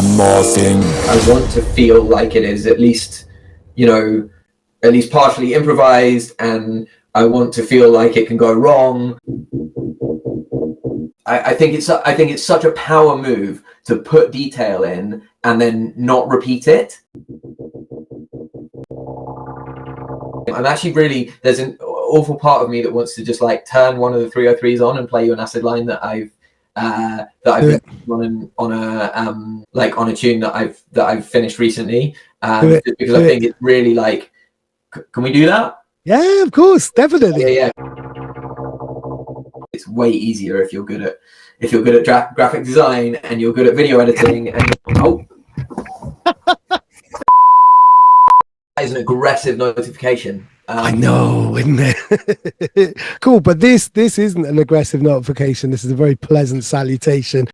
one more thing. I want to feel like it is at least, you know, at least partially improvised, and I want to feel like it can go wrong. I think it's such a power move to put detail in and then not repeat it. I'm actually really, there's an awful part of me that wants to just like turn one of the 303s on and play you an acid line that I've been running on a like on a tune that I've finished recently, because I think it's really like, can we do that? Yeah, of course, definitely. Yeah. It's way easier if you're good at graphic design and you're good at video editing. And that is an aggressive notification. I know, isn't it? Cool, but this isn't an aggressive notification. This is a very pleasant salutation.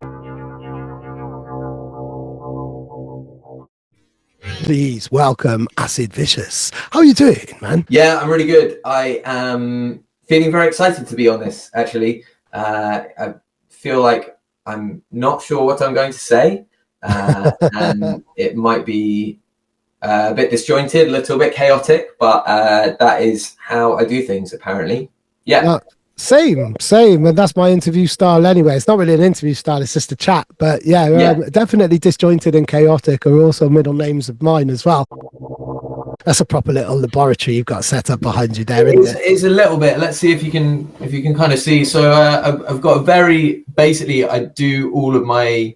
Please welcome Acid Vicious. How are you doing, man? Yeah, I'm really good. I am feeling very excited to be on this, actually. I feel like I'm not sure what I'm going to say, and it might be a bit disjointed, a little bit chaotic, but that is how I do things, apparently. Yeah. Same, and that's my interview style anyway. It's not really an interview style, it's just a chat, but definitely disjointed and chaotic are also middle names of mine as well. That's a proper little laboratory you've got set up behind you there, isn't it? It's a little bit. Let's see if you can kind of see. So I've got a very, basically I make all of my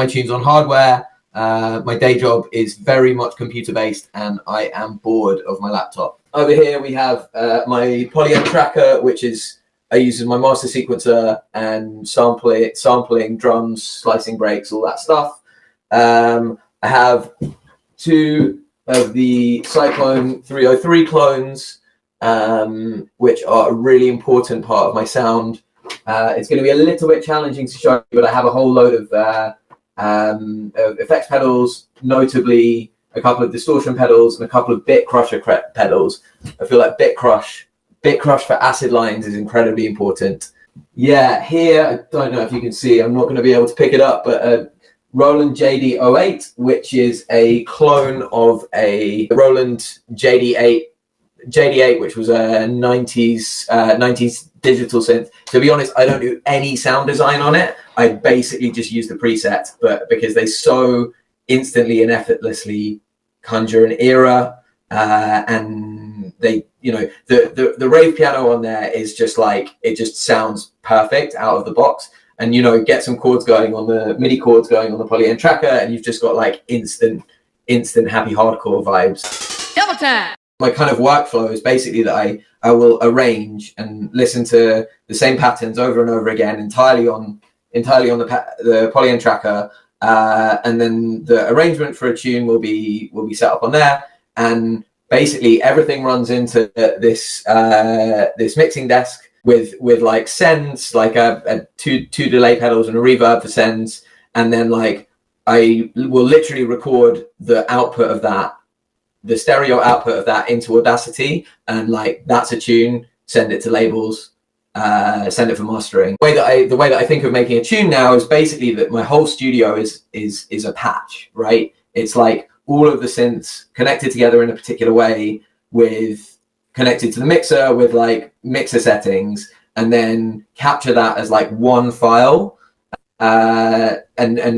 tunes on hardware. My day job is very much computer based, and I am bored of my laptop. Over here we have my polyend tracker, which I use as my master sequencer and sampling drums, slicing breaks, all that stuff. I have two of the Cyclone 303 clones, which are a really important part of my sound. It's going to be a little bit challenging to show you, but I have a whole load of effects pedals, notably a couple of distortion pedals and a couple of bit crusher pedals. I feel like bit crush for acid lines is incredibly important. Yeah, here, I don't know if you can see, I'm not going to be able to pick it up, but a Roland JD08, which is a clone of a Roland JD8, which was a 90s digital synth. To be honest, I don't do any sound design on it. I basically just use the preset, but because they so instantly and effortlessly conjure an era, and they, you know, the rave piano on there is just like, it just sounds perfect out of the box. And, you know, get some chords going on the MIDI chords going on the polyend tracker, and you've just got like instant happy hardcore vibes. Double time. My kind of workflow is basically that I will arrange and listen to the same patterns over and over again, entirely on the polyend tracker, and then the arrangement for a tune will be set up on there, and basically everything runs into this mixing desk with like sends, like a two delay pedals and a reverb for sends, and then like I will literally record the output of that, the stereo output of that, into Audacity, and like that's a tune, send it to labels, send it for mastering. The way that I think of making a tune now is basically that my whole studio is a patch, right? It's like all of the synths connected together in a particular way, with connected to the mixer with like mixer settings, and then capture that as like one file, and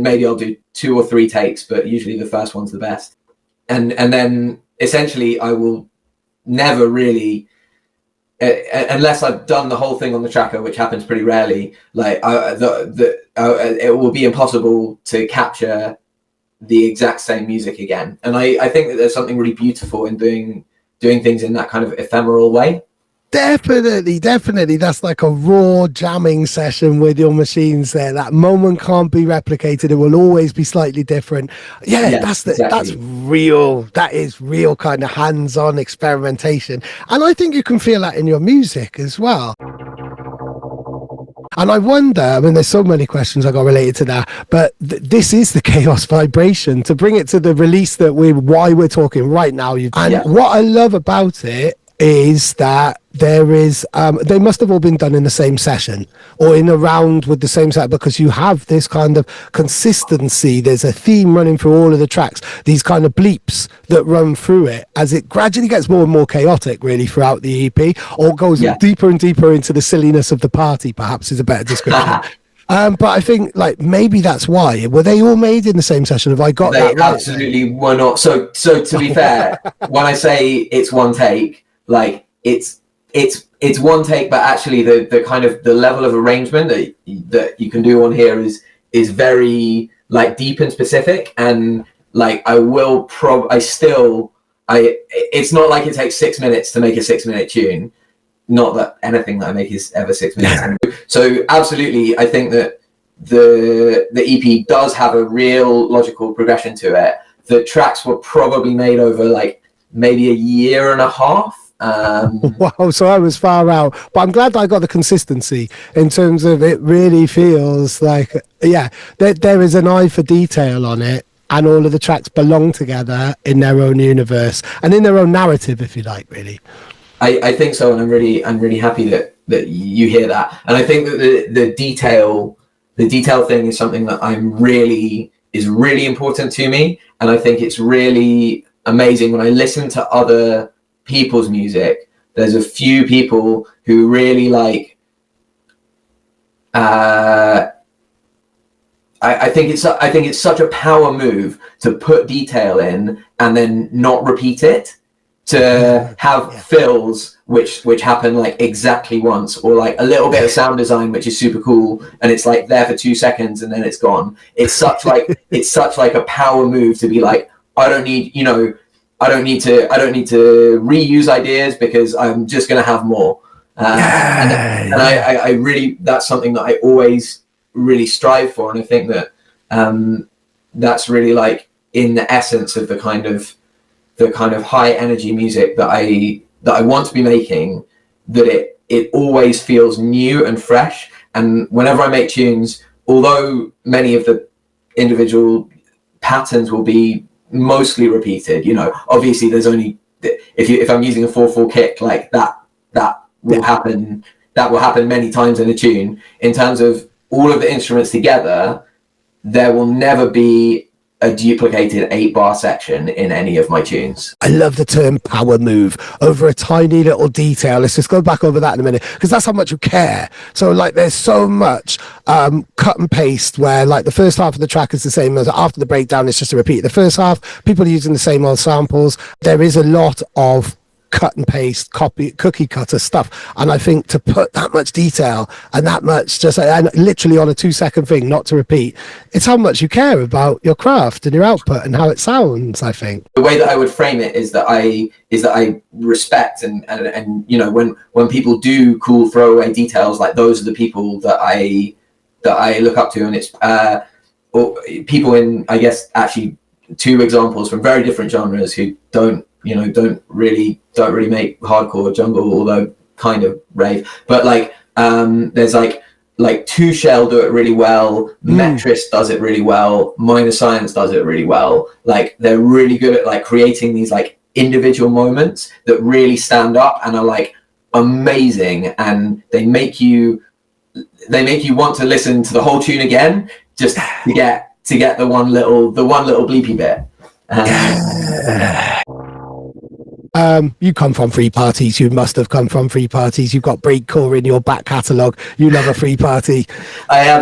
maybe I'll do 2 or 3 takes, but usually the first one's the best. And then essentially I will never really, unless I've done the whole thing on the tracker, which happens pretty rarely, like it will be impossible to capture the exact same music again. And I think that there's something really beautiful in doing things in that kind of ephemeral way. Definitely. That's like a raw jamming session with your machines there. That moment can't be replicated. It will always be slightly different. Yeah, that's real. That is real kind of hands-on experimentation. And I think you can feel that in your music as well. And I wonder, I mean, there's so many questions I got related to that, but this is the chaos vibration, to bring it to the release that why we're talking right now. What I love about it, is that there is they must have all been done in the same session or in a round with the same set, because you have this kind of consistency. There's a theme running through all of the tracks, these kind of bleeps that run through it as it gradually gets more and more chaotic really throughout the EP, or goes deeper and deeper into the silliness of the party, perhaps is a better description. But I think like maybe that's why. Were they all made in the same session? Have I got that right? Absolutely were not. So to be fair, when I say it's one take, like it's one take, but actually the kind of the level of arrangement that you can do on here is very like deep and specific, and like it's not like it takes 6 minutes to make a 6 minute tune. Not that anything that I make is ever 6 minutes. So absolutely, I think that the EP does have a real logical progression to it. The tracks were probably made over like maybe a year and a half. Wow, so I was far out, but I'm glad I got the consistency in terms of it really feels like, there is an eye for detail on it, and all of the tracks belong together in their own universe and in their own narrative, if you like, really. I think so, and I'm really happy that you hear that. And I think that the detail thing is something that is really important to me, and I think it's really amazing when I listen to other people's music. There's a few people who really like. I think it's such a power move to put detail in and then not repeat it. To have fills which happen like exactly once, or like a little bit of sound design which is super cool and it's like there for 2 seconds and then it's gone. It's such like a power move to be like, I don't need to reuse ideas because I'm just gonna have more. And I really, that's something that I always really strive for, and I think that that's really like in the essence of the kind of high energy music that I want to be making, that it always feels new and fresh. And whenever I make tunes, although many of the individual patterns will be mostly repeated, obviously there's only, if I'm using a 4/4 kick, like that will happen many times in a tune. In terms of all of the instruments together, there will never be a duplicated 8-bar section in any of my tunes. I love the term power move over a tiny little detail. Let's just go back over that in a minute, because that's how much you care. So like there's so much cut and paste where like the first half of the track is the same as after the breakdown, it's just a repeat. The first half, people are using the same old samples. There is a lot of cut and paste, cookie cutter stuff, and I think to put that much detail and that much and literally on a 2-second thing, not to repeat, it's how much you care about your craft and your output and how it sounds. I think the way that I would frame it is that I respect and when people do cool throwaway details, like those are the people that I look up to, and it's or people in, I guess, actually 2 examples from very different genres who don't really make hardcore jungle, although kind of rave, but like there's like 2 Shell do it really well, Metris does it really well, Minor Science does it really well. Like they're really good at like creating these like individual moments that really stand up and are like amazing, and they make you want to listen to the whole tune again just to get the one little bleepy bit. You come from free parties. You must have come from free parties. You've got breakcore in your back catalogue. You love a free party. I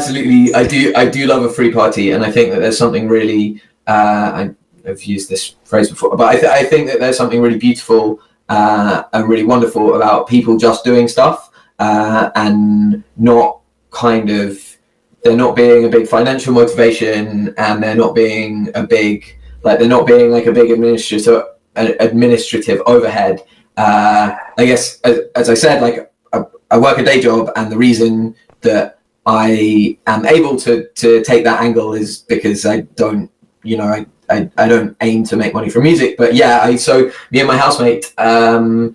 do love a free party, and I think that there's something really I've used this phrase before, but I think that there's something really beautiful and really wonderful about people just doing stuff and not kind of, they're not being a big financial motivation, and they're not being a big administrative overhead. I guess, as I said, like I work a day job, and the reason that I am able to take that angle is because I don't aim to make money from music. But so me and my housemate a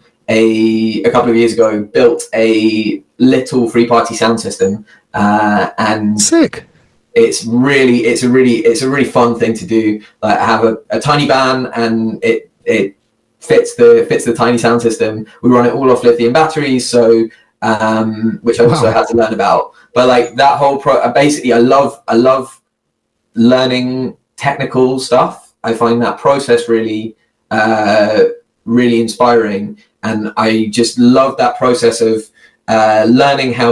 couple of years ago built a little free party sound system, and sick. It's a really fun thing to do. Like I have a tiny band, and fits the tiny sound system. We run it all off lithium batteries, so which I also had to learn about. But like that whole basically, I love learning technical stuff. I find that process really really inspiring, and I just love that process of learning a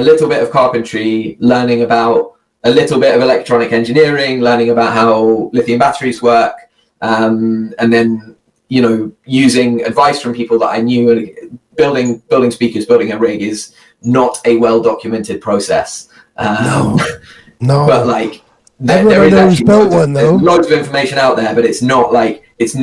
little bit of carpentry, learning about a little bit of electronic engineering, learning about how lithium batteries work, and then, you know, using advice from people that I knew. And building speakers, building a rig is not a well-documented process. No. But like there is actually loads of information out there, but it's not like there's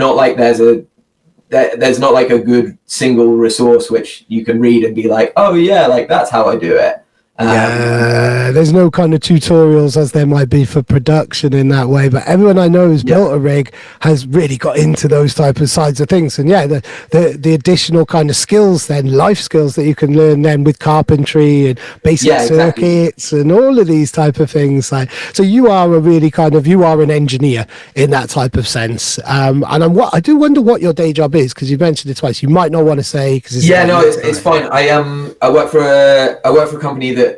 not like a good single resource which you can read and be like, oh yeah, like that's how I do it. There's no kind of tutorials as there might be for production in that way, but everyone I know who's built a rig has really got into those type of sides of things. And the additional kind of skills, then life skills that you can learn then with carpentry and basic circuits and all of these type of things. Like, so you are an engineer in that type of sense. And I do wonder what your day job is, because you mentioned it twice. You might not want to say, because it's fine. I work for a company that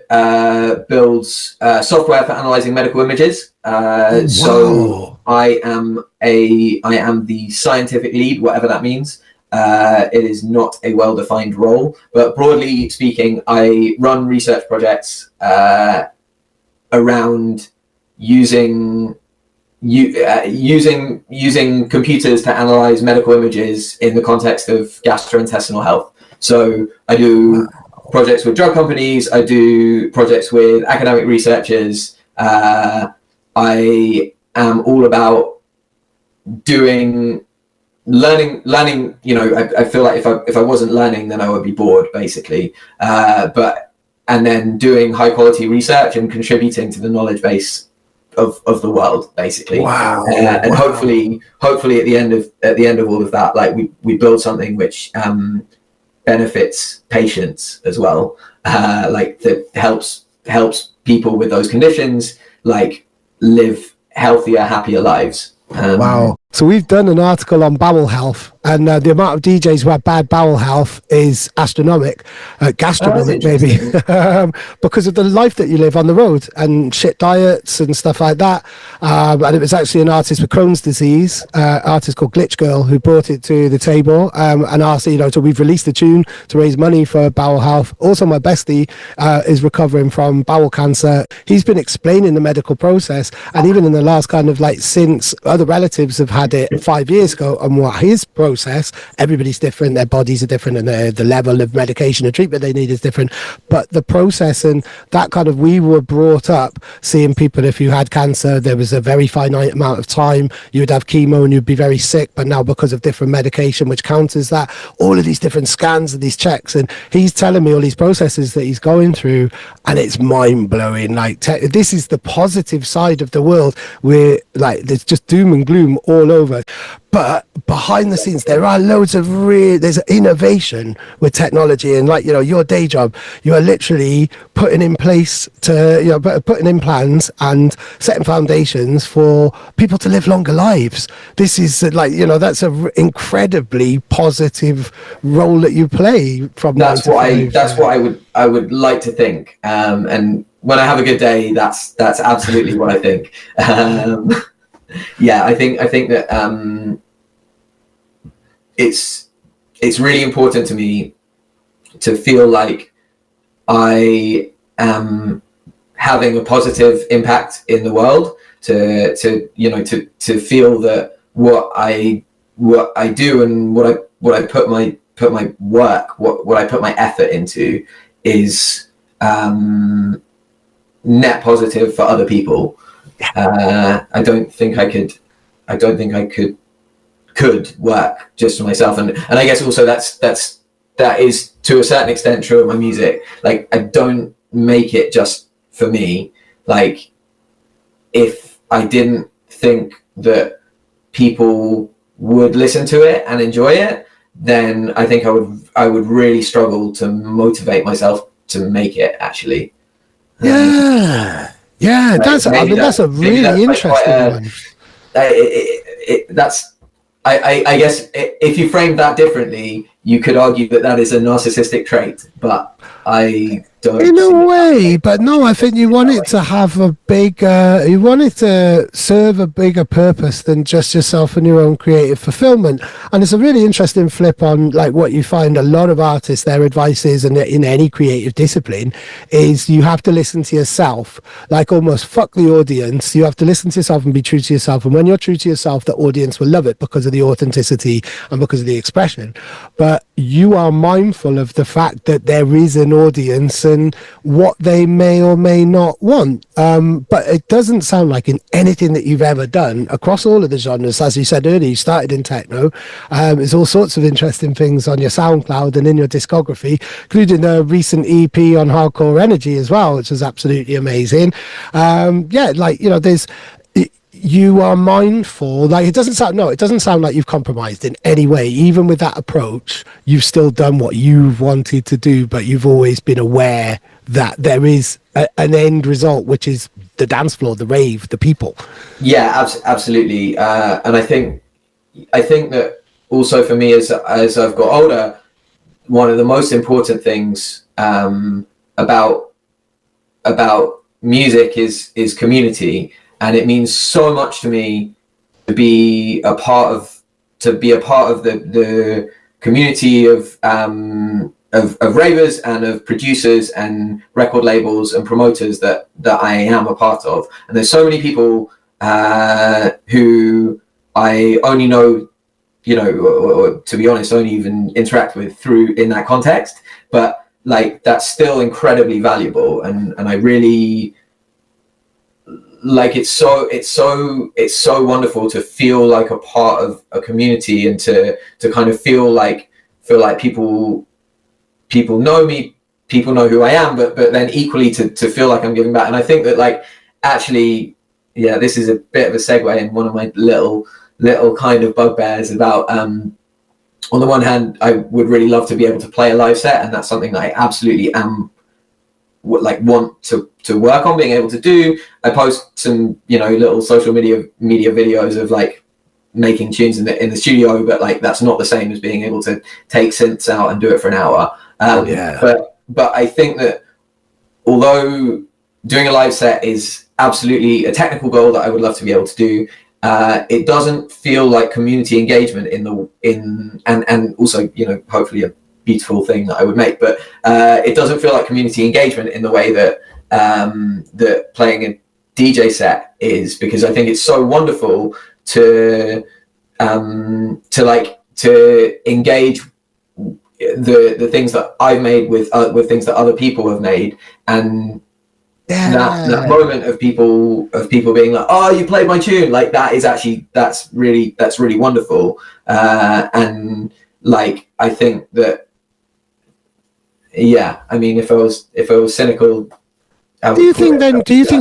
builds software for analyzing medical images. So I am the scientific lead, whatever that means. It is not a well-defined role, but broadly speaking, I run research projects around using computers to analyze medical images in the context of gastrointestinal health. So I do projects with drug companies, I do projects with academic researchers. I am all about learning, you know. I feel like if I wasn't learning, then I would be bored, basically. And then doing high quality research and contributing to the knowledge base of the world, basically. And hopefully at the end of all of that, like we build something which benefits patients as well, like that helps people with those conditions like live healthier, happier lives. So we've done an article on bowel health, and the amount of DJs who have bad bowel health is gastronomic maybe, because of the life that you live on the road and shit diets and stuff like that. And it was actually an artist with Crohn's disease, artist called Glitch Girl, who brought it to the table and asked, you know, so we've released a tune to raise money for bowel health. Also, my bestie is recovering from bowel cancer. He's been explaining the medical process, and even in the last kind of like, since other relatives have had it 5 years ago, and what his process, everybody's different, their bodies are different, and the level of medication and treatment they need is different, but the process and that kind of, we were brought up seeing people, if you had cancer, there was a very finite amount of time you would have chemo and you'd be very sick, but now because of different medication which counters that, all of these different scans and these checks, and he's telling me all these processes that he's going through, and it's mind-blowing. Like this is the positive side of the world, where like there's just doom and gloom all over, but behind the scenes there are loads of there's innovation with technology. And like, you know, your day job, you are literally putting in place to, you know, putting in plans and setting foundations for people to live longer lives. This is like, you know, that's a incredibly positive role that you play from that's what I would like to think, and when I have a good day, that's absolutely what I think. Yeah, I think that it's really important to me to feel like I am having a positive impact in the world, to feel that what I do and what I put my work, what I put my effort into is net positive for other people. I don't think I could work just for myself, and I guess also that is to a certain extent true of my music. Like, I don't make it just for me. Like, if I didn't think that people would listen to it and enjoy it, then I think I would really struggle to motivate myself to make it, actually. That's a really interesting one. That's I guess if you frame that differently, you could argue that that is a narcissistic trait, but I don't. In a way, but no, I think you want it to have a bigger, you want it to serve a bigger purpose than just yourself and your own creative fulfillment. And it's a really interesting flip on like what you find a lot of artists, their advice is, and in any creative discipline, is you have to listen to yourself, like almost fuck the audience. You have to listen to yourself and be true to yourself. And when you're true to yourself, the audience will love it because of the authenticity and because of the expression. But you are mindful of the fact that there is an audience and what they may or may not want. But it doesn't sound like in anything that you've ever done across all of the genres, as you said earlier, you started in techno. There's all sorts of interesting things on your SoundCloud and in your discography, including a recent EP on hardcore energy as well, which was absolutely amazing. Yeah, like, you know, there's, you are mindful, like it doesn't sound like you've compromised in any way. Even with that approach, you've still done what you've wanted to do, but you've always been aware that there is an end result, which is the dance floor, the rave, the people. Yeah, absolutely. And I think that also for me, as I've got older, one of the most important things about music is community. And it means so much to me to be a part of the community of ravers and of producers and record labels and promoters that I am a part of. And there's so many people who I only know, you know, or to be honest, only even interact with through in that context. But like that's still incredibly valuable, and I really. Like it's so wonderful to feel like a part of a community and to kind of feel like people know me, people know who I am, but then equally to feel like I'm giving back. And I think that like actually, yeah, this is a bit of a segue in one of my little kind of bugbears about on the one hand, I would really love to be able to play a live set, and that's something that I absolutely am want to work on being able to do. I post some, you know, little social media videos of like making tunes in the studio, but like that's not the same as being able to take synths out and do it for an hour. But I think that although doing a live set is absolutely a technical goal that I would love to be able to do, it doesn't feel like community engagement and also, you know, hopefully a beautiful thing that I would make, but it doesn't feel like community engagement in the way that that playing a DJ set is, because I think it's so wonderful to engage the things that I've made with things that other people have made, and that moment of people being like, oh, you played my tune, like that's really wonderful, and like I think that. Yeah, I mean, if I was cynical, do you think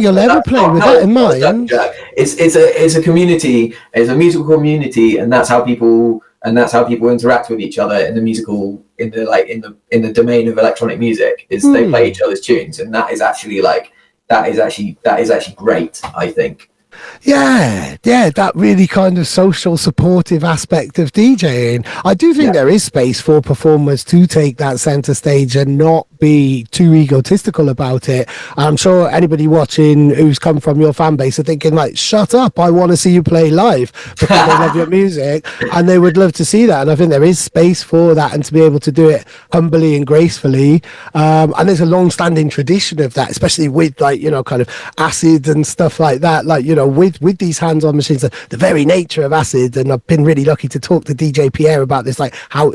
you'll ever play with that in mind? It's a community, it's a musical community, and that's how people interact with each other in the domain of electronic music. Is they play each other's tunes, and that is actually great, I think. Yeah, that really kind of social supportive aspect of DJing. I do think there is space for performers to take that center stage and not be too egotistical about it. I'm sure anybody watching who's come from your fan base are thinking like, shut up, I want to see you play live, because they love your music and they would love to see that. And I think there is space for that, and to be able to do it humbly and gracefully. And there's a long-standing tradition of that, especially with like, you know, kind of acid and stuff like that, like, you know, with these hands-on machines, the very nature of acid. And I've been really lucky to talk to DJ Pierre about this, like how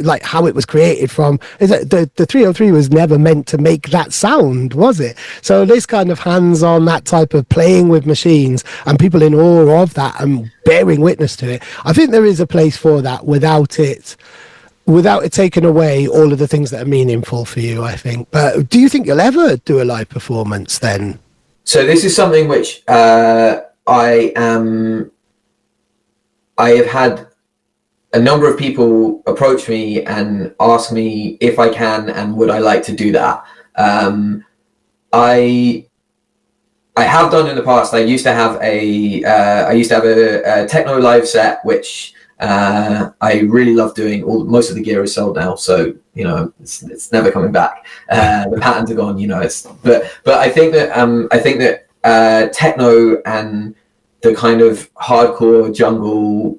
it was created from. Is that the 303 was never meant to make that sound, was it? So this kind of hands-on, that type of playing with machines, and people in awe of that and bearing witness to it, I think there is a place for that without it taking away all of the things that are meaningful for you, I think. But do you think you'll ever do a live performance then? So this is something which I have had a number of people approach me and ask me if I can and would I like to do that. I have done in the past. I used to have a techno live set which I really love doing most of the gear is sold now, so it's never coming back. The patterns are gone, but I think that techno and the kind of hardcore jungle,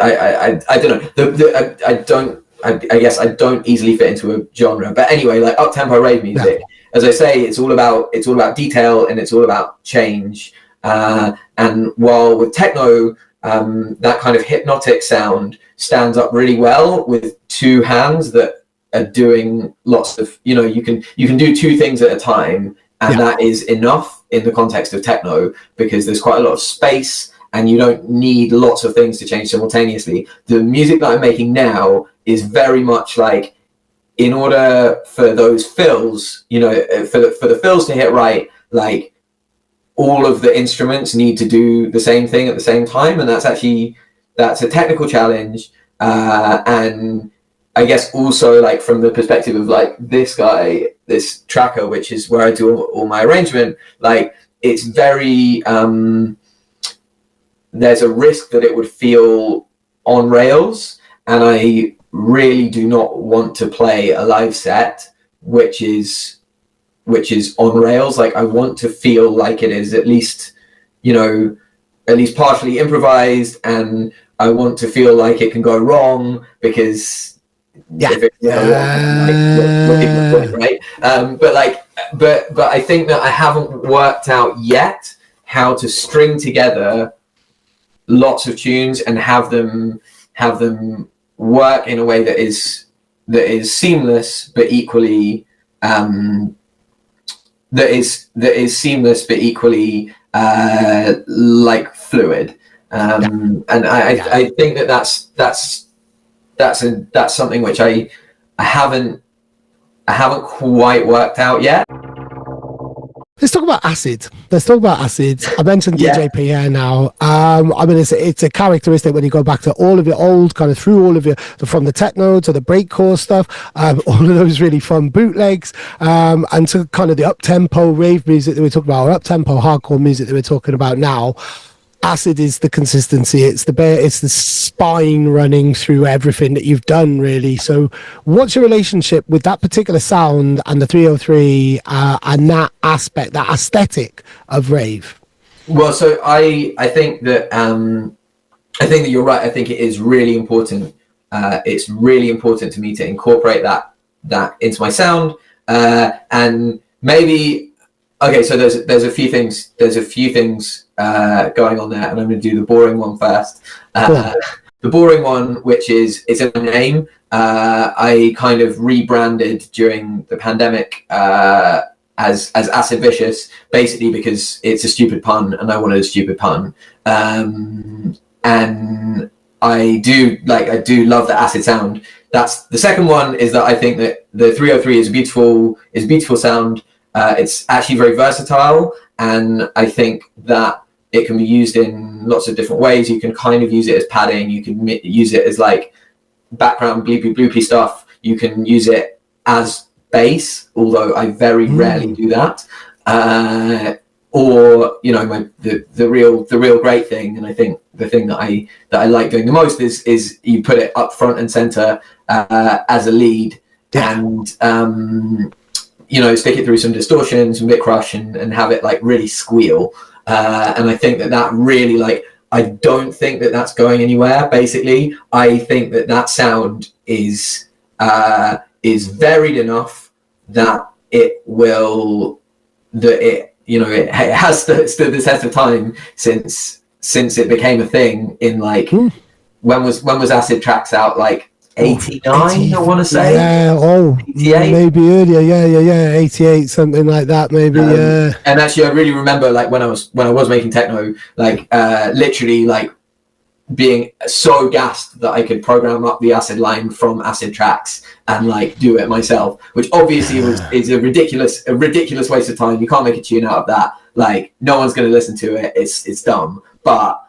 I don't know. I guess I don't easily fit into a genre, but anyway, like up-tempo rave music, as I say, it's all about detail and it's all about change. And while with techno, that kind of hypnotic sound stands up really well with two hands that are doing lots of, you can do two things at a time, and that is enough in the context of techno, because there's quite a lot of space and you don't need lots of things to change simultaneously. The music that I'm making now is very much like, in order for those fills, for the fills to hit right, like all of the instruments need to do the same thing at the same time, and that's a technical challenge. And I guess also, like, from the perspective of like this guy, this tracker, which is where I do all my arrangement, like it's very there's a risk that it would feel on rails, and I really do not want to play a live set which is on rails. Like, I want to feel like it is at least partially improvised, and I want to feel like it can go wrong, because if it can go wrong, right? But I think that I haven't worked out yet how to string together lots of tunes and have them work in a way that is seamless but equally like fluid. And I think that's something which I haven't quite worked out yet. Let's talk about acid. I mentioned DJP here now. I mean, it's a characteristic when you go back to all of your old, kind of through all of your, from the techno to the breakcore stuff, all of those really fun bootlegs, and to kind of the up-tempo rave music that we're talking about, or up-tempo hardcore music that we're talking about now. Acid is the consistency. It's the spine running through everything that you've done, really. So what's your relationship with that particular sound and the 303 and that aspect, that aesthetic of rave? Well, so I think that you're right. I think it is really important. It's really important to me to incorporate that into my sound, and maybe. Okay, so there's a few things going on there, and I'm going to do the boring one first. Cool. The boring one, which is, it's a name. I kind of rebranded during the pandemic as Acid Vicious, basically because it's a stupid pun, and I wanted a stupid pun. And I do love the acid sound. That's the second one. Is that I think that the 303 is a beautiful sound. It's actually very versatile, and I think that it can be used in lots of different ways. You can kind of use it as padding. You can use it as like background bleepy bloopy stuff. You can use it as bass, although I very rarely do that. Or the real great thing, and I think the thing that I like doing the most is you put it up front and center as a lead, and stick it through some distortion, some bit crush, and have it like really squeal. And I think that really, like, I don't think that that's going anywhere. Basically, I think that sound is varied enough that it has stood the test of time since it became a thing in like when was Acid Tracks out, like 89, I want to say. Yeah, 88? Maybe earlier. Yeah, 88, something like that, maybe. And actually, I really remember, like, when I was making techno, like, literally, like, being so gassed that I could program up the acid line from Acid Tracks and like do it myself, which obviously is a ridiculous waste of time. You can't make a tune out of that. Like, no one's going to listen to it. It's dumb, but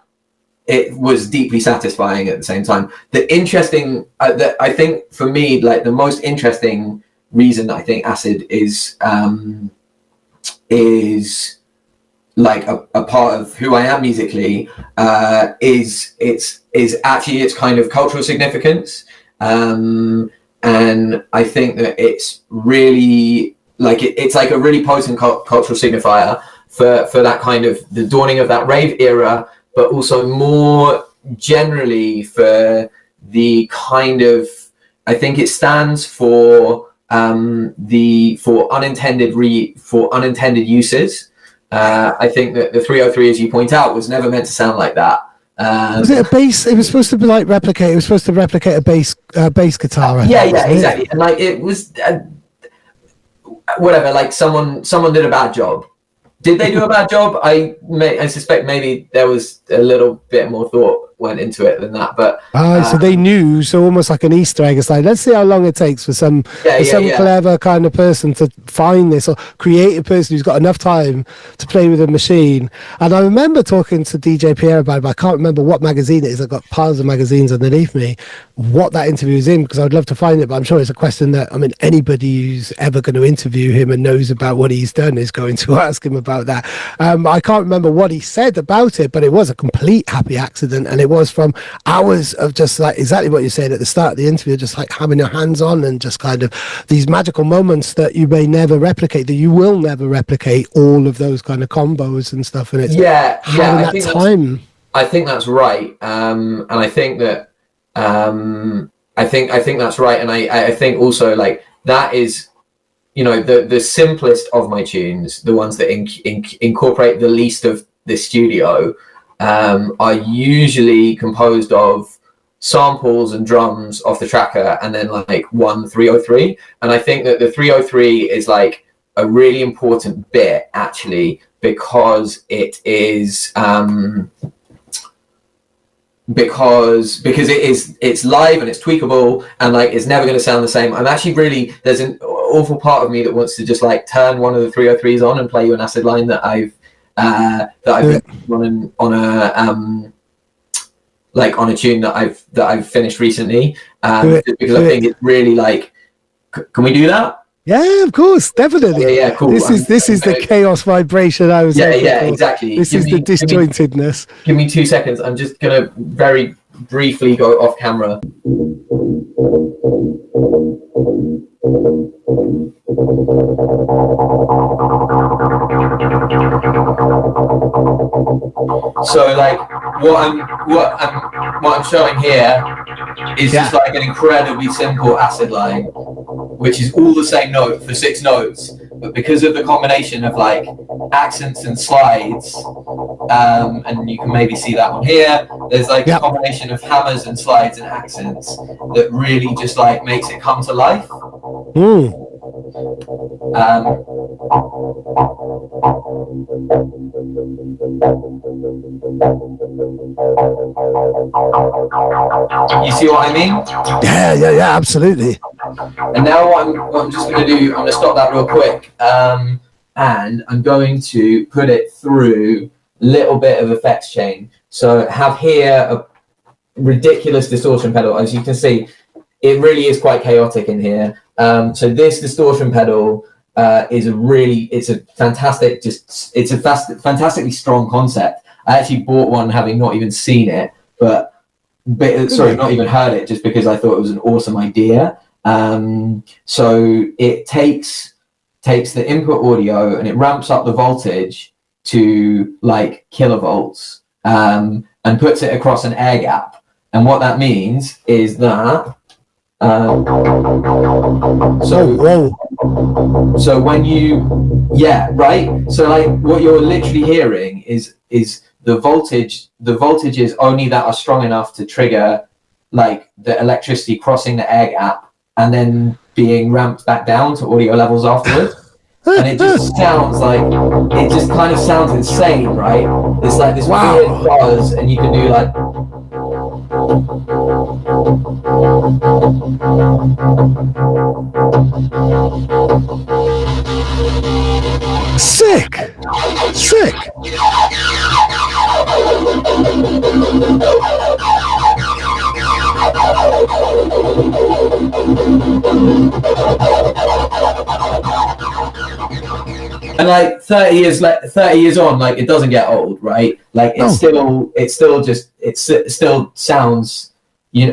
it was deeply satisfying at the same time. The interesting, that I think for me, like the most interesting reason that I think acid is like a part of who I am musically, is actually its kind of cultural significance. And I think that it's really like it's like a really potent cultural signifier for that kind of the dawning of that rave era, but also more generally for the kind of, I think it stands for unintended uses. I think that the 303, as you point out, was never meant to sound like that. Was it a bass? It was supposed to be like replicate. It was supposed to replicate a bass guitar. Yeah, exactly. And like it was whatever. Like someone did a bad job. Did they do a bad job? I suspect maybe there was a little bit more thought went into it than that. But so they knew. So almost like an Easter egg. It's like, let's see how long it takes for some clever kind of person to find this, or creative person who's got enough time to play with a machine. And I remember talking to DJ Pierre about it, but I can't remember what magazine it is. I've got piles of magazines underneath me, what that interview is in, because I'd love to find it. But I'm sure it's a question that, I mean, anybody who's ever going to interview him and knows about what he's done is going to ask him about that. I can't remember what he said about it, but it was a complete happy accident, and it was from hours of just like exactly what you said at the start of the interview, just like having your hands on and just kind of these magical moments that you may never replicate, that you will never replicate, all of those kind of combos and stuff. And it's I think that's right. And I think that I think that's right. And I think also like that is, you know, the simplest of my tunes, the ones that incorporate the least of the studio, are usually composed of samples and drums off the tracker, and then like one 303. And I think that the 303 is like a really important bit actually, because it is because it's live and it's tweakable, and like it's never going to sound the same. I'm actually really, there's an awful part of me that wants to just like turn one of the 303s on and play you an acid line that I've been running on a like on a tune that I've finished recently, because I think it's really like, can we do that? Yeah, of course, definitely. Yeah, cool. This is the chaos vibration I was. Exactly. This is the disjointedness. Give me 2 seconds. I'm just gonna very briefly go off camera. So like what I'm showing here is just like an incredibly simple acid line, which is all the same note for 6 notes, but because of the combination of like accents and slides, and you can maybe see that one here, there's like a combination of hammers and slides and accents that really just like makes it come to life. You see what I mean? Yeah, absolutely. And now what I'm just going to do, I'm going to stop that real quick, and I'm going to put it through a little bit of effects chain. So have here a ridiculous distortion pedal. As you can see, it really is quite chaotic in here. So this distortion pedal is a fantastically strong concept. I actually bought one having not even seen it, but not even heard it, just because I thought it was an awesome idea. So it takes the input audio and it ramps up the voltage to like kilovolts, and puts it across an air gap. And what that means is that so when you so like what you're literally hearing is the voltage is only that are strong enough to trigger like the electricity crossing the air gap and then being ramped back down to audio levels afterwards. And it just sounds like, it just kind of sounds insane, right? It's like this weird buzz, and you can do like sick. And like 30 years on, like it doesn't get old, right? Like it still sounds, you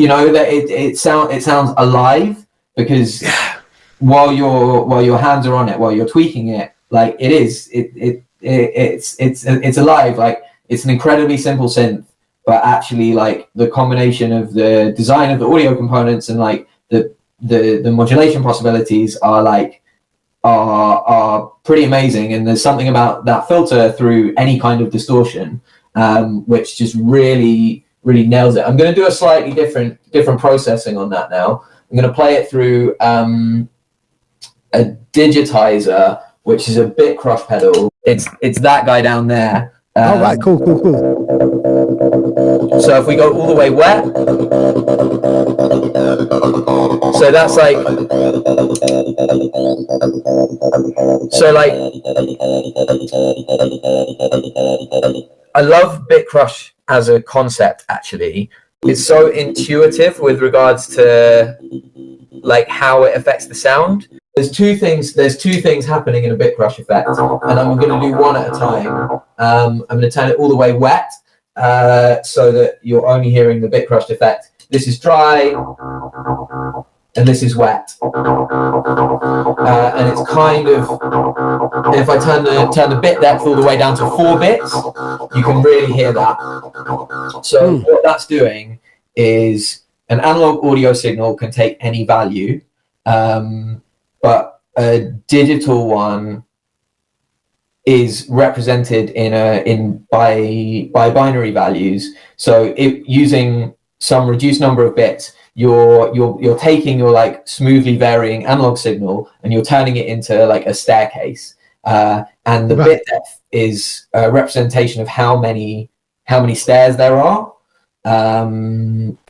know that it sounds alive, because while your hands are on it, while you're tweaking it, like it's alive. Like it's an incredibly simple synth, but actually like the combination of the design of the audio components and like the modulation possibilities are pretty amazing. And there's something about that filter through any kind of distortion, which just really nails it. I'm going to do a slightly different processing on that now. I'm going to play it through a digitizer, which is a bit crush pedal. It's that guy down there. All right, cool. So if we go all the way wet, so that's like, I love bit crush as a concept. Actually, it's so intuitive with regards to like how it affects the sound. There's two things happening in a bit crush effect, and I'm going to do one at a time. I'm going to turn it all the way wet, so that you're only hearing the bit crush effect. This is dry, and this is wet, and it's kind of, if I turn the bit depth all the way down to 4 bits, you can really hear that. So what that's doing is an analog audio signal can take any value, but a digital one is represented by binary values. So if using some reduced number of bits, you're taking your like smoothly varying analog signal and you're turning it into like a staircase, and the bit depth is a representation of how many stairs there are.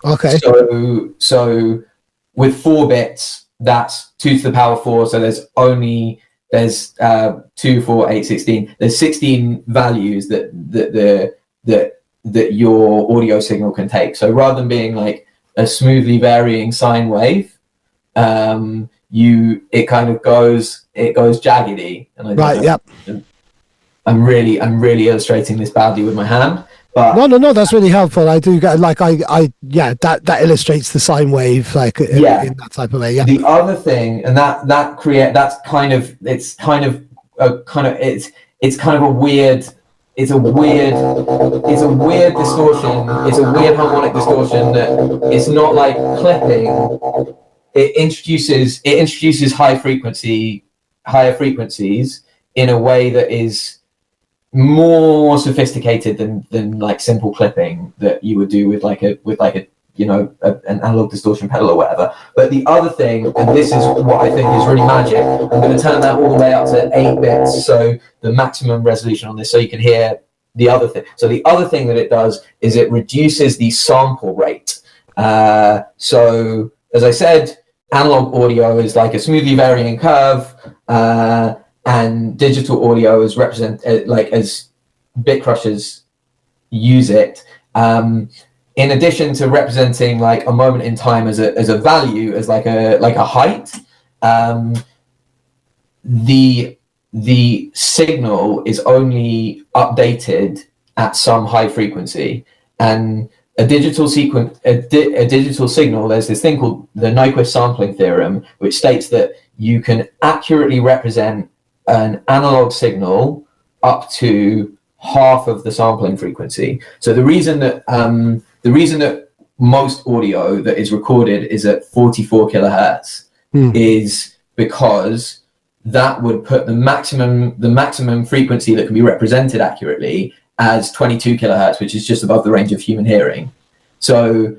Okay. So with 4 bits, that's 2 to the power 4. So there's 2, 4, 8, 16. There's 16 values that your audio signal can take. So rather than being like a smoothly varying sine wave, it kind of goes jaggedy. And I'm really illustrating this badly with my hand. But no, that's really helpful. I do get that illustrates the sine wave in that type of way. Yeah. The other thing, and it's kind of a weird distortion. It's a weird harmonic distortion that it's not like clipping. It introduces higher frequencies in a way that is more sophisticated than like simple clipping that you would do with an analog distortion pedal or whatever. But the other thing, and this is what I think is really magic, I'm going to turn that all the way up to 8 bits, so the maximum resolution on this, so you can hear the other thing. So the other thing that it does is it reduces the sample rate. So as I said, analog audio is like a smoothly varying curve, and digital audio is as bit crushers use it. In addition to representing like a moment in time as a value, as like a height, the signal is only updated at some high frequency. And a digital signal, there's this thing called the nyquest sampling theorem, which states that you can accurately represent an analog signal up to half of the sampling frequency. So the reason that most audio that is recorded is at 44 kilohertz is because that would put the maximum frequency that can be represented accurately as 22 kilohertz, which is just above the range of human hearing. So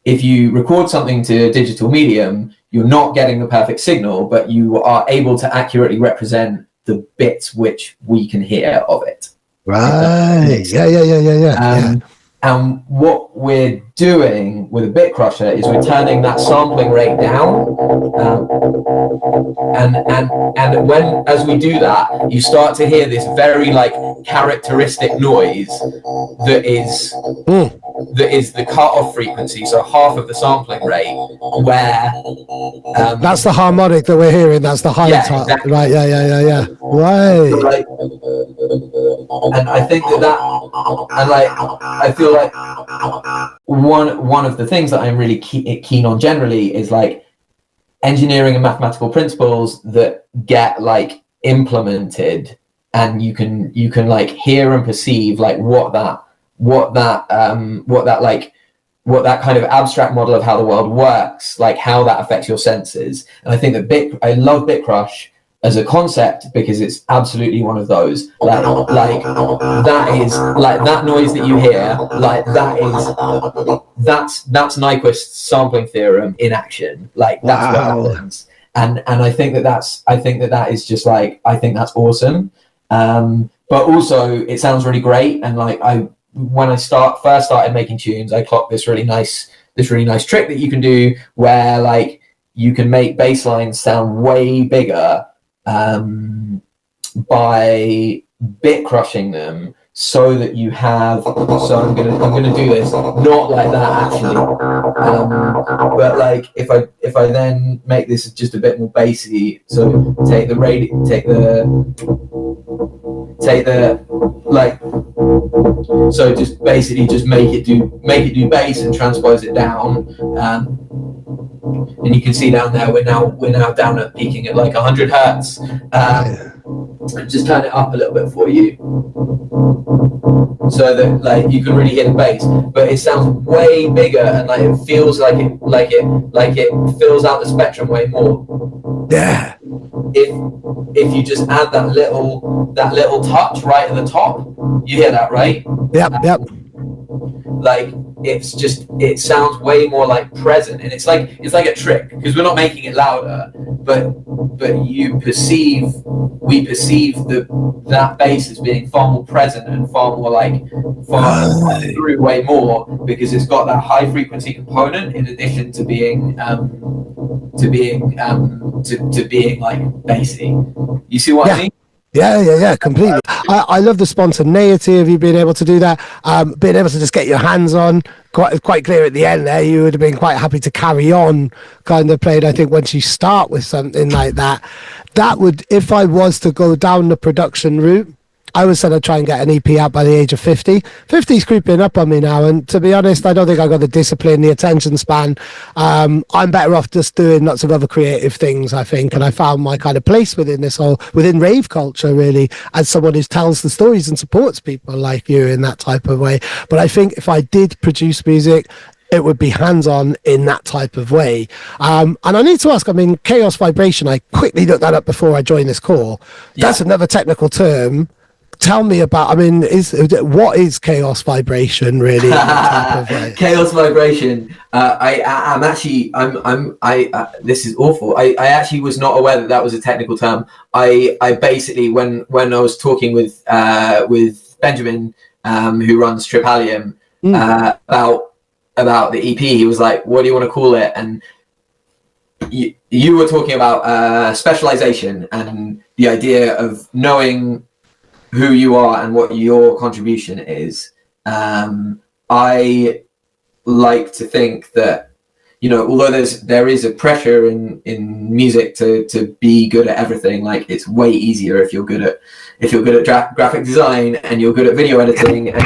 if you record something to a digital medium, you're not getting the perfect signal, but you are able to accurately represent the bits which we can hear of it. Right. Yeah. And what we're doing with a bit crusher is we're turning that sampling rate down. And when, as we do that, you start to hear this very like characteristic noise that is the cutoff frequency, so half of the sampling rate, where that's the harmonic that we're hearing. That's the high top, exactly. Right? Yeah. Right. So, like, and I think that, and like, I feel like one of the things that I'm really keen on generally is like engineering and mathematical principles that get like implemented, and you can like hear and perceive like what that kind of abstract model of how the world works, like how that affects your senses. And I think that I love Bitcrush as a concept because it's absolutely one of those. Like that is like that noise that you hear, like that's Nyquist's sampling theorem in action. Like that's what happens. And I think that is just like, I think that's awesome. But also it sounds really great. And like when I first started making tunes, I clocked this really nice trick that you can do where like you can make bass lines sound way bigger by bit crushing them, so that you have. So I'm gonna do this not like that actually, but like if I then make this just a bit more bassy. So take the like. So just basically just make it do bass and transpose it down, and you can see down there we're now down at peaking at like 100 hertz. Just turn it up a little bit for you, so that like you can really hear the bass, but it sounds way bigger and like it feels like it fills out the spectrum way more. Yeah. If you just add that little touch right at the top, you hear that, right? Yep. Like it sounds way more like present, and it's like a trick because we're not making it louder, but we perceive that bass as being far more present and far through way more, because it's got that high frequency component in addition to being like bassy. You see what I mean? Yeah, completely. I love the spontaneity of you being able to do that, being able to just get your hands on. Quite clear at the end there, you would have been quite happy to carry on kind of playing. I think once you start with something like that would, if I was to go down the production route, I was going to try and get an EP out by the age of 50. 50's creeping up on me now, and to be honest, I don't think I got the discipline, the attention span. I'm better off just doing lots of other creative things, I think, and I found my kind of place within within rave culture, really, as someone who tells the stories and supports people like you in that type of way. But I think if I did produce music, it would be hands-on in that type of way. And I need to ask, I mean, chaos vibration, I quickly looked that up before I joined this call. That's another technical term. Tell me about, I mean, what is chaos vibration really? Chaos vibration. This is awful. I actually was not aware that was a technical term. I basically, when I was talking with Benjamin, who runs Tripalium, about the EP, he was like, "What do you want to call it?" And you were talking about specialization and the idea of knowing who you are and what your contribution is. I like to think that, you know, although there is a pressure in music to be good at everything, like it's way easier if you're good at graphic design and you're good at video editing and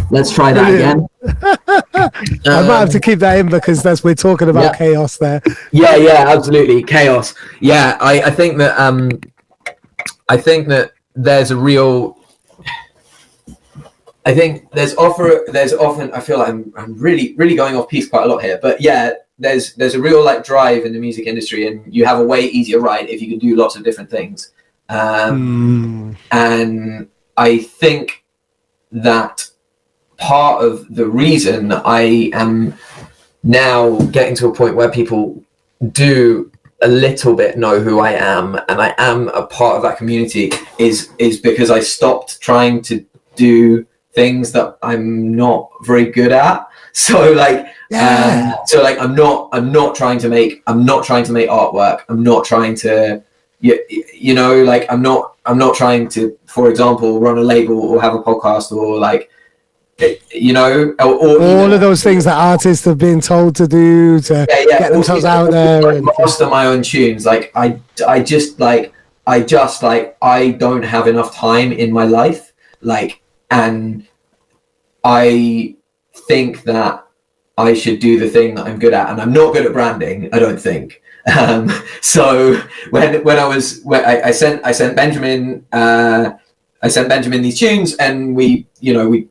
let's try that again. I might have to keep that in because we're talking about chaos there. Yeah, absolutely, chaos. Yeah, I think that there's a real. I think there's often. I feel like I'm really going off piece quite a lot here, but yeah, there's a real like drive in the music industry, and you have a way easier ride if you can do lots of different things. And I think that part of the reason I am now getting to a point where people do a little bit know who I am and I am a part of that community is because I stopped trying to do things that I'm not very good at. So like, I'm not trying to make artwork. I'm not trying to, you know, like I'm not trying to, for example, run a label or have a podcast or like, you know, or all of those things that artists have been told to do to get themselves out there and master my own tunes. Like I don't have enough time in my life, like, and I think that I should do the thing that I'm good at, and I'm not good at branding, I don't think. So when I sent Benjamin these tunes, and we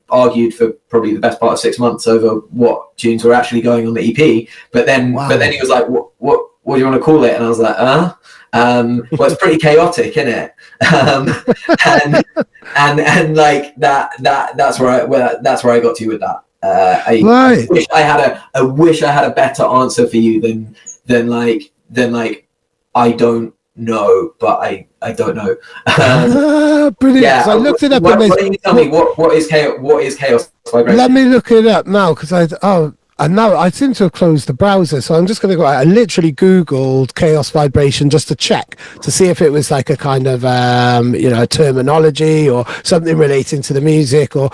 argued for probably the best part of 6 months over what tunes were actually going on the EP. But then he was like, what do you want to call it? And I was like, well, it's pretty chaotic, isn't it? And like that's where I got to with that. I wish I had a better answer for you than like I don't know, but I don't know. Brilliant. Yeah, so I looked it up. Why don't you tell me what is chaos vibration? Let me look it up now, because and now I seem to have closed the browser, so I'm just going to go. I literally Googled chaos vibration just to check to see if it was like a kind of a terminology or something relating to the music, or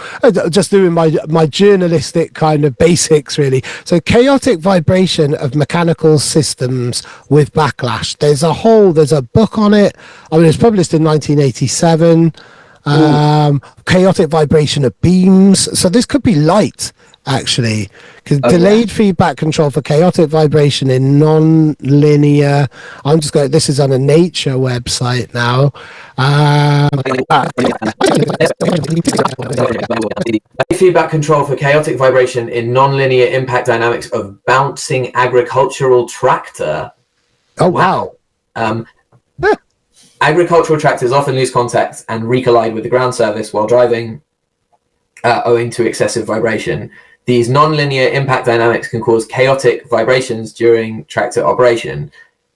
just doing my journalistic kind of basics really. So chaotic vibration of mechanical systems with backlash. There's a book on it. I mean, it's published in 1987. Chaotic vibration of beams. So this could be light, actually, because delayed feedback control for chaotic vibration in non-linear. I'm just going. This is on a Nature website now. Feedback control for chaotic vibration in non-linear impact dynamics of bouncing agricultural tractor. Oh wow. Agricultural tractors often lose contact and recollide with the ground surface while driving, owing to excessive vibration. These non-linear impact dynamics can cause chaotic vibrations during tractor operation.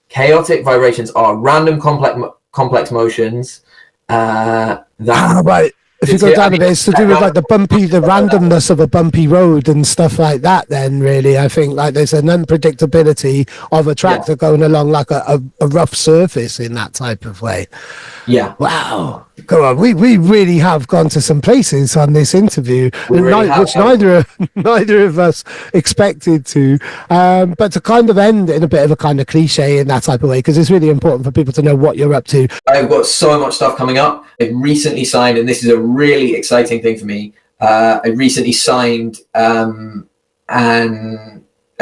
Chaotic vibrations are random complex motions right. If you go down a bit, it's to do with like the randomness of a bumpy road and stuff like that. Then really, I think like there's an unpredictability of a tractor going along like a rough surface in that type of way. Yeah. Wow. Go on. We really have gone to some places on this interview, which neither of us expected to. But to kind of end in a bit of a kind of cliche in that type of way, because it's really important for people to know what you're up to. I've got so much stuff coming up. I recently signed, and this is a really exciting thing for me. I recently signed a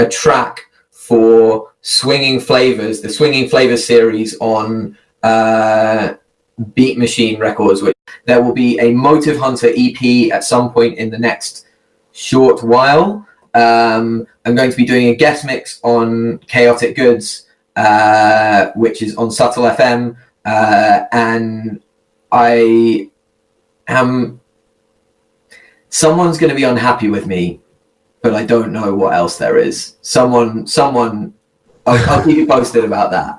track for Swinging Flavors, the Swinging Flavors series on Beat Machine Records. Which there will be a Motive Hunter EP at some point in the next short while. I'm going to be doing a guest mix on Chaotic Goods, which is on Subtle FM, and someone's going to be unhappy with me, but I don't know what else there is. Someone, I'll keep you posted about that.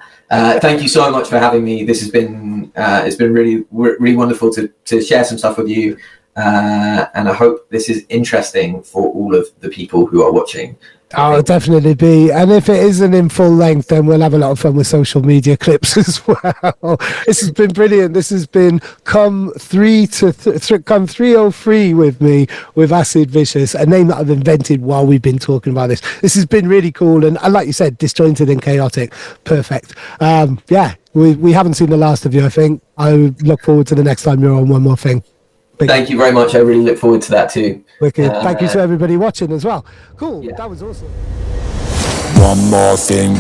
Thank you so much for having me. This has been, it's been really wonderful to share some stuff with you. And I hope this is interesting for all of the people who are watching. I'll definitely be, and if it isn't in full length, then we'll have a lot of fun with social media clips as well. This has been brilliant. This has been come 303 with me with Acid Vicious, a name that I've invented while we've been talking about this. This has been really cool, and like you said, disjointed and chaotic. Perfect. We haven't seen the last of you. I think I look forward to the next time you're on One More Thing. Thank you very much. I really look forward to that too. Wicked. Thank you to everybody watching as well. Cool. Yeah. That was awesome. One more thing.